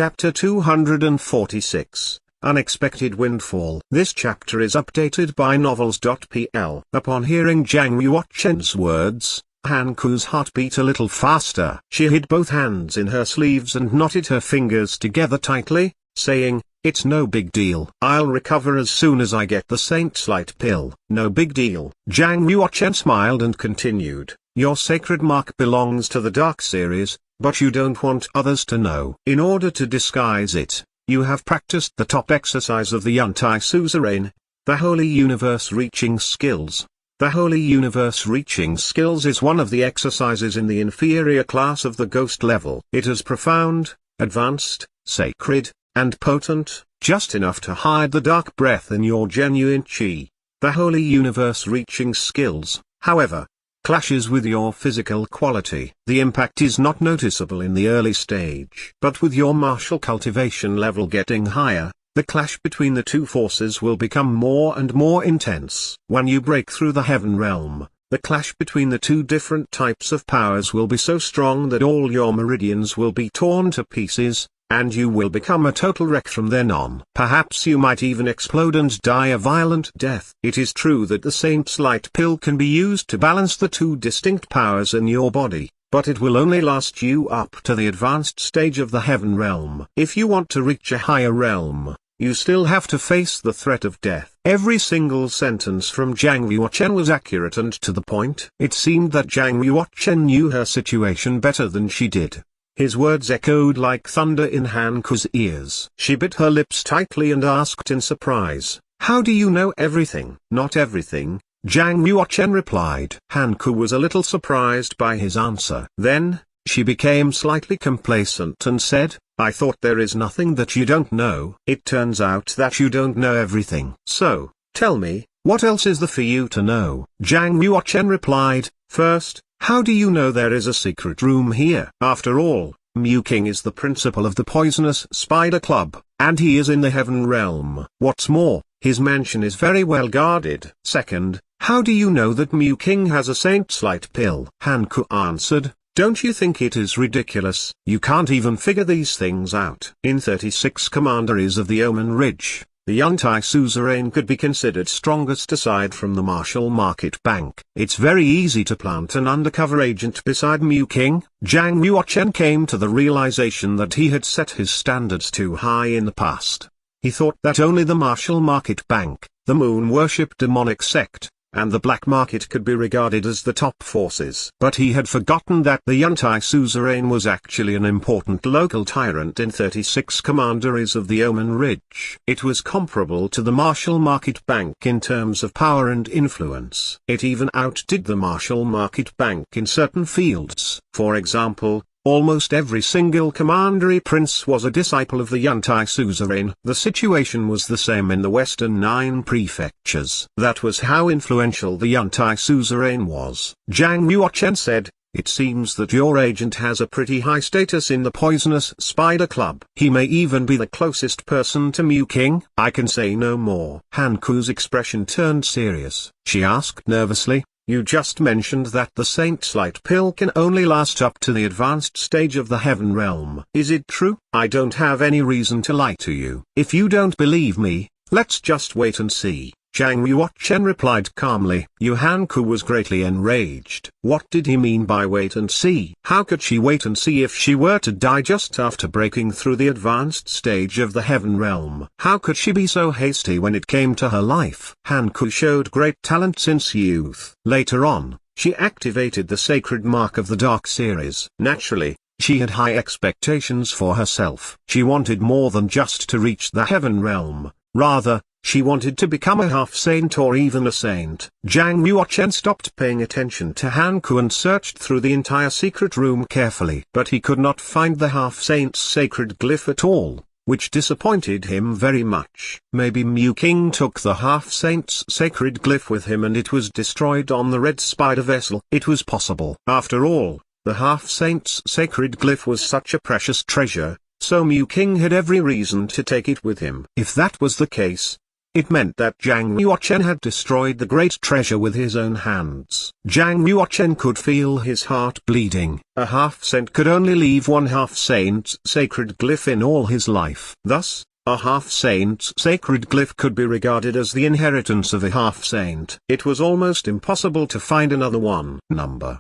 Chapter 246, Unexpected Windfall. This chapter is updated by novels.pl. Upon hearing Zhang Yuochen's words, Han Ku's heart beat a little faster. She hid both hands in her sleeves and knotted her fingers together tightly, saying, "It's no big deal. I'll recover as soon as I get the Saint's Light pill." "No big deal." Zhang Yuochen smiled and continued, "Your sacred mark belongs to the Dark Series, but you don't want others to know. In order to disguise it, you have practiced the top exercise of the anti-suzerain, the Holy Universe Reaching Skills. The Holy Universe Reaching Skills is one of the exercises in the inferior class of the ghost level. It is profound, advanced, sacred, and potent, just enough to hide the dark breath in your genuine chi. The Holy Universe Reaching Skills, however, clashes with your physical quality. The impact is not noticeable in the early stage. But with your martial cultivation level getting higher, the clash between the two forces will become more and more intense. When you break through the heaven realm, the clash between the two different types of powers will be so strong that all your meridians will be torn to pieces, and you will become a total wreck from then on. Perhaps you might even explode and die a violent death. It is true that the Saint's Light pill can be used to balance the two distinct powers in your body, but it will only last you up to the advanced stage of the heaven realm. If you want to reach a higher realm, you still have to face the threat of death. Every single sentence from Zhang Yuochen was accurate and to the point. It seemed that Zhang Yuochen knew her situation better than she did. His words echoed like thunder in Han Ku's ears. She bit her lips tightly and asked in surprise, "How do you know everything?" "Not everything," Zhang Yuochen replied. Han Ku was a little surprised by his answer. Then, she became slightly complacent and said, "I thought there is nothing that you don't know." "It turns out that you don't know everything. So, tell me, what else is there for you to know?" Zhang Yuochen replied, "First, how do you know there is a secret room here?" After all, Mew King is the principal of the Poisonous Spider Club, and he is in the heaven realm. What's more, his mansion is very well guarded. Second, how do you know that Mew King has a Saint's Light pill? Han Ku answered, "Don't you think it is ridiculous? You can't even figure these things out." In 36 commanderies of the Omen Ridge, the anti-suzerain could be considered strongest aside from the Martial Market Bank. It's very easy to plant an undercover agent beside Mew King. Zhang Yuochen came to the realization that he had set his standards too high in the past. He thought that only the Martial Market Bank, the moon-worship demonic sect, and the black market could be regarded as the top forces. But he had forgotten that the anti-suzerain was actually an important local tyrant in 36 commanderies of the Omen Ridge. It was comparable to the Martial Market Bank in terms of power and influence. It even outdid the Martial Market Bank in certain fields. For example, almost every single commandery prince was a disciple of the anti-suzerain. The situation was the same in the western 9 prefectures. That was how influential the anti-suzerain was. Zhang Yuochen said, "It seems that your agent has a pretty high status in the Poisonous Spider Club. He may even be the closest person to Mew King." "I can say no more." Han Ku's expression turned serious. She asked nervously, "You just mentioned that the Saint's Light pill can only last up to the advanced stage of the heaven realm. Is it true?" "I don't have any reason to lie to you. If you don't believe me, let's just wait and see." Zhang Yuochen replied calmly. Han Ku was greatly enraged. What did he mean by wait and see? How could she wait and see if she were to die just after breaking through the advanced stage of the heaven realm? How could she be so hasty when it came to her life? Han Ku showed great talent since youth. Later on, she activated the sacred mark of the Dark Series. Naturally, she had high expectations for herself. She wanted more than just to reach the heaven realm. Rather, she wanted to become a half-saint or even a saint. Zhang Yuochen stopped paying attention to Han Ku and searched through the entire secret room carefully. But he could not find the half-saint's sacred glyph at all, which disappointed him very much. Maybe Mew King took the half-saint's sacred glyph with him and it was destroyed on the Red Spider vessel. It was possible. After all, the half-saint's sacred glyph was such a precious treasure, so Mew King had every reason to take it with him. If that was the case, It meant that Zhang Yuochen had destroyed the great treasure with his own hands. Zhang Yuochen could feel his heart bleeding. A half-saint could only leave one half-saint's sacred glyph in all his life. Thus, a half-saint's sacred glyph could be regarded as the inheritance of a half-saint. It was almost impossible to find another one.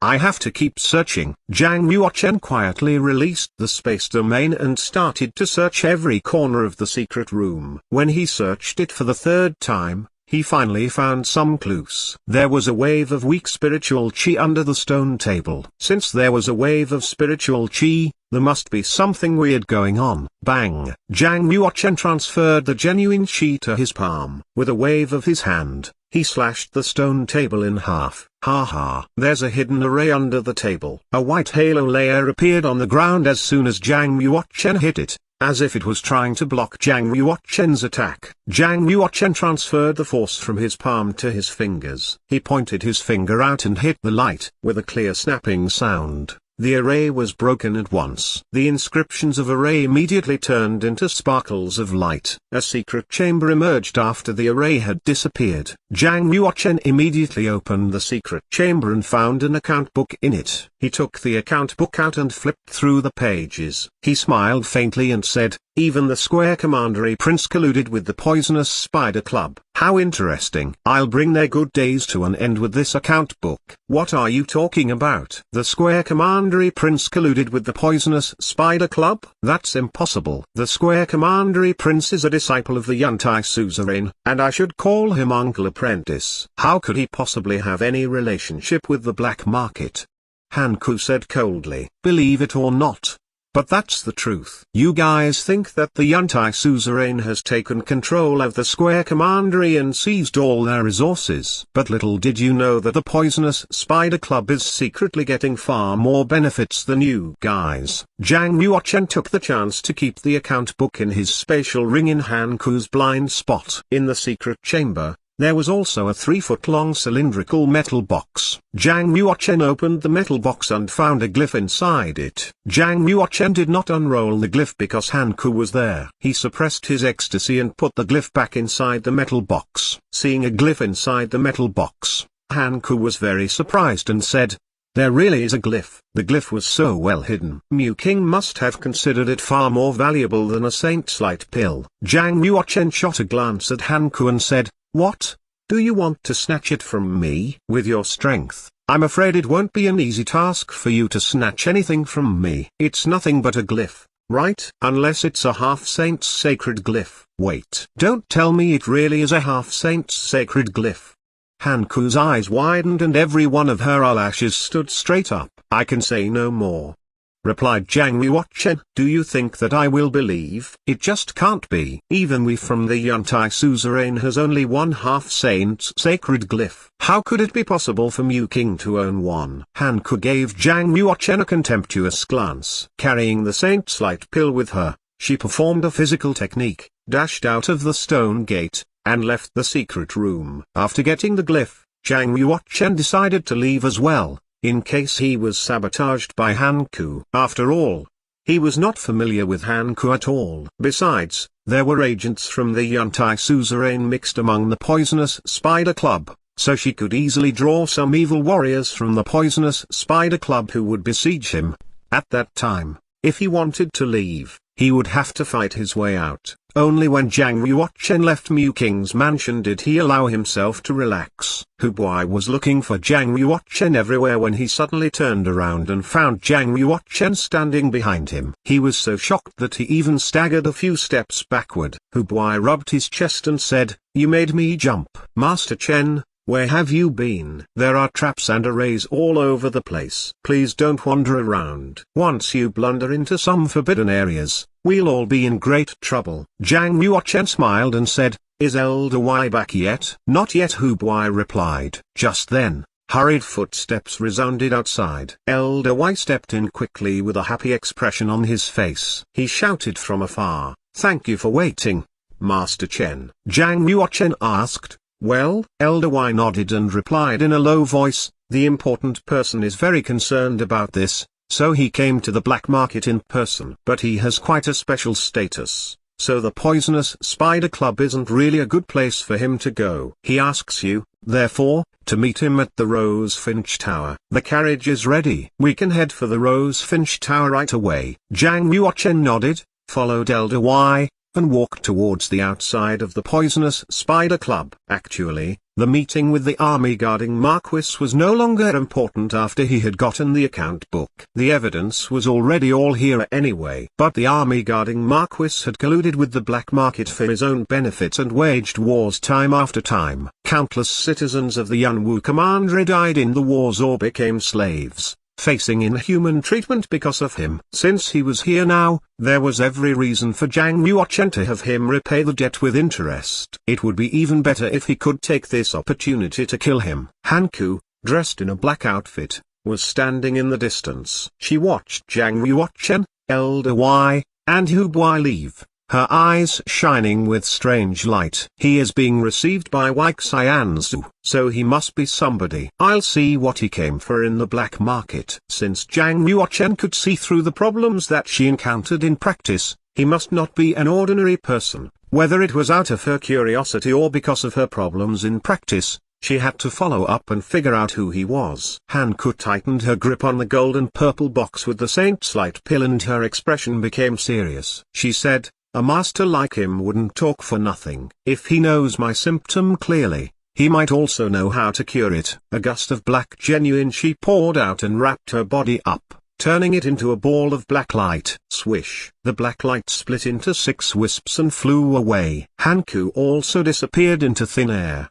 I have to keep searching. Zhang Yuochen quietly released the space domain and started to search every corner of the secret room. When he searched it for the third time, he finally found some clues. There was a wave of weak spiritual chi under the stone table. Since there was a wave of spiritual chi, there must be something weird going on. Bang! Zhang Yuochen transferred the genuine chi to his palm. With a wave of his hand, he slashed the stone table in half. Ha ha! There's a hidden array under the table. A white halo layer appeared on the ground as soon as Zhang Yuochen hit it, as if it was trying to block Zhang Yuochen's attack. Zhang Yuochen transferred the force from his palm to his fingers. He pointed his finger out and hit the light. With a clear snapping sound, the array was broken at once. The inscriptions of array immediately turned into sparkles of light. A secret chamber emerged after the array had disappeared. Zhang Yuochen immediately opened the secret chamber and found an account book in it. He took the account book out and flipped through the pages. He smiled faintly and said, "Even the Square Commandery Prince colluded with the poisonous Spider Club. How interesting. I'll bring their good days to an end with this account book." "What are you talking about?" "The Square Commandery Prince colluded with the poisonous Spider Club? That's impossible. The Square Commandery Prince is a disciple of the Yantai Suzerain, and I should call him Uncle Apprentice. How could he possibly have any relationship with the black market?" Hanku said coldly. "Believe it or not, but that's the truth. You guys think that the Yantai Suzerain has taken control of the Square Commandery and seized all their resources. But little did you know that the poisonous Spider Club is secretly getting far more benefits than you guys." Zhang Yuochen took the chance to keep the account book in his spatial ring in Hanku's blind spot. In the secret chamber, there was also a 3-foot-long cylindrical metal box. Zhang Yuochen opened the metal box and found a glyph inside it. Zhang Yuochen did not unroll the glyph because Hanku was there. He suppressed his ecstasy and put the glyph back inside the metal box. Seeing a glyph inside the metal box, Hanku was very surprised and said, "There really is a glyph." The glyph was so well hidden. Mu King must have considered it far more valuable than a saint's light pill. Zhang Yuochen shot a glance at Hanku and said, "What? Do you want to snatch it from me? With your strength, I'm afraid it won't be an easy task for you to snatch anything from me. It's nothing but a glyph, right? Unless it's a half-saint's sacred glyph." "Wait. Don't tell me it really is a half-saint's sacred glyph." Hanku's eyes widened and every one of her eyelashes stood straight up. "I can say no more," replied Zhang Yuochen. "Do you think that I will believe? It just can't be. Even we from the Yantai Suzerain has only one half-saint's sacred glyph. How could it be possible for Mu King to own one?" Hanku gave Zhang Yuochen a contemptuous glance. Carrying the saint's light pill with her, she performed a physical technique, dashed out of the stone gate, and left the secret room. After getting the glyph, Zhang Yuochen decided to leave as well, in case he was sabotaged by Hanku. After all, he was not familiar with Hanku at all. Besides, there were agents from the Yantai Suzerain mixed among the poisonous Spider Club, so she could easily draw some evil warriors from the poisonous Spider Club who would besiege him. At that time, if he wanted to leave, he would have to fight his way out. Only when Zhang Yuochen left Mu King's mansion did he allow himself to relax. Hubai was looking for Zhang Yuochen everywhere when he suddenly turned around and found Zhang Yuochen standing behind him. He was so shocked that he even staggered a few steps backward. Hubai rubbed his chest and said, "You made me jump." "Master Chen, where have you been?" "There are traps and arrays all over the place. Please don't wander around. Once you blunder into some forbidden areas, we'll all be in great trouble." Zhang Yuochen smiled and said, "Is Elder Y back yet?" "Not yet," Hubai replied. Just then, hurried footsteps resounded outside. Elder Y stepped in quickly with a happy expression on his face. He shouted from afar, "Thank you for waiting, Master Chen." Zhang Yuochen asked, "Well?" Elder Y nodded and replied in a low voice, "The important person is very concerned about this, so he came to the black market in person. But he has quite a special status, So the poisonous spider club isn't really a good place for him to go. He asks you, therefore, to meet him at the Rosefinch Tower. The carriage is ready. We can head for the Rosefinch Tower right away. Zhang Yuochen nodded, followed Elder Y, and walked towards the outside of the poisonous spider club. Actually, the meeting with the army guarding Marquis was no longer important after he had gotten the account book. The evidence was already all here anyway. But the army guarding Marquis had colluded with the black market for his own benefit and waged wars time after time. Countless citizens of the Yunwu Commandery died in the wars or became slaves, facing inhuman treatment because of him. Since he was here now, there was every reason for Zhang Yuochen to have him repay the debt with interest. It would be even better if he could take this opportunity to kill him. Hanku, dressed in a black outfit, was standing in the distance. She watched Zhang Yuochen, Elder Y, and Hu Bui leave, her eyes shining with strange light. He is being received by Wei Xianzu, so he must be somebody. I'll see what he came for in the black market. Since Zhang Yuochen could see through the problems that she encountered in practice, he must not be an ordinary person. Whether it was out of her curiosity or because of her problems in practice, she had to follow up and figure out who he was. Hanku tightened her grip on the gold and purple box with the saint's light pill and her expression became serious. She said, "A master like him wouldn't talk for nothing. If he knows my symptom clearly, he might also know how to cure it." A gust of black genuine she poured out and wrapped her body up, turning it into a ball of black light. Swish! The black light split into 6 wisps and flew away. Hanku also disappeared into thin air.